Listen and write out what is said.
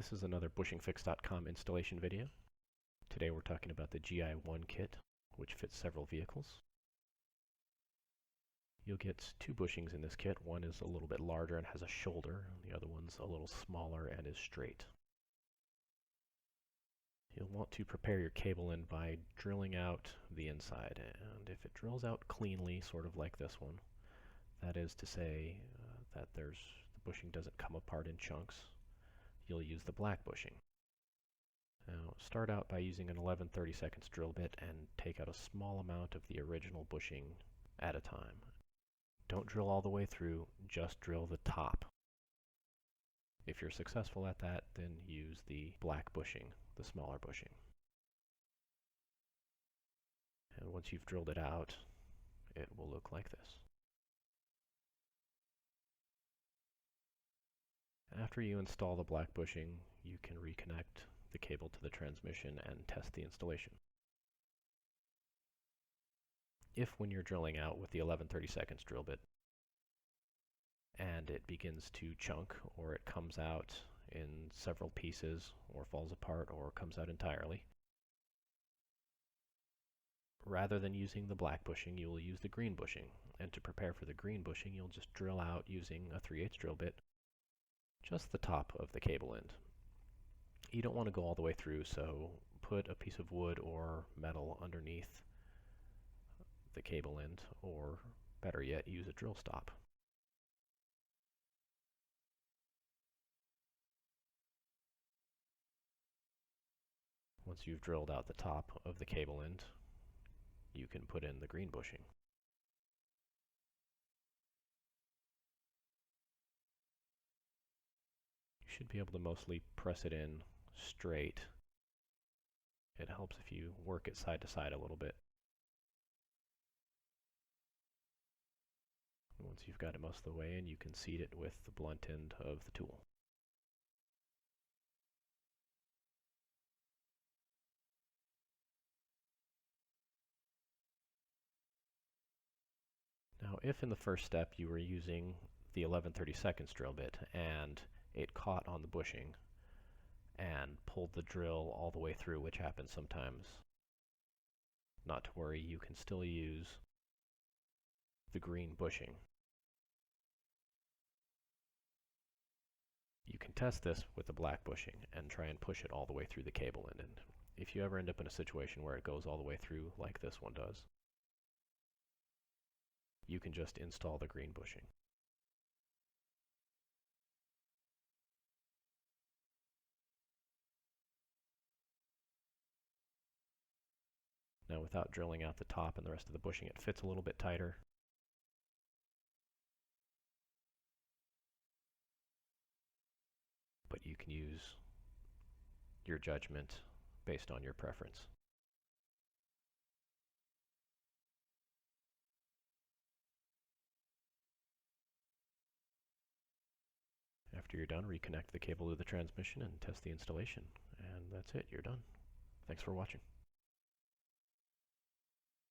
This is another bushingfix.com installation video. Today we're talking about the GI1 kit, which fits several vehicles. You'll get two bushings in this kit. One is a little bit larger and has a shoulder, and the other one's a little smaller and is straight. You'll want to prepare your cable in by drilling out the inside, and if it drills out cleanly, sort of like this one, that is to say that the bushing doesn't come apart in chunks, you'll use the black bushing. Now start out by using an 11/32 drill bit and take out a small amount of the original bushing at a time. Don't drill all the way through, just drill the top. If you're successful at that, then use the black bushing, the smaller bushing. And once you've drilled it out, it will look like this. After you install the black bushing, you can reconnect the cable to the transmission and test the installation. If when you're drilling out with the 11/32 drill bit and it begins to chunk, or it comes out in several pieces, or falls apart, or comes out entirely, rather than using the black bushing, you will use the green bushing. And to prepare for the green bushing, you'll just drill out using a 3/8 drill bit just the top of the cable end. You don't want to go all the way through, so put a piece of wood or metal underneath the cable end, or better yet, use a drill stop. Once you've drilled out the top of the cable end, you can put in the green bushing. You should be able to mostly press it in straight. It helps if you work it side to side a little bit. Once you've got it most of the way in, you can seat it with the blunt end of the tool. Now, if in the first step you were using the 11/32 drill bit and it caught on the bushing and pulled the drill all the way through, which happens sometimes, not to worry, you can still use the green bushing. You can test this with the black bushing and try and push it all the way through the cable end. And if you ever end up in a situation where it goes all the way through like this one does, you can just install the green bushing. Now, without drilling out the top and the rest of the bushing, it fits a little bit tighter. But you can use your judgment based on your preference. After you're done, reconnect the cable to the transmission and test the installation. And that's it, you're done. Thanks for watching.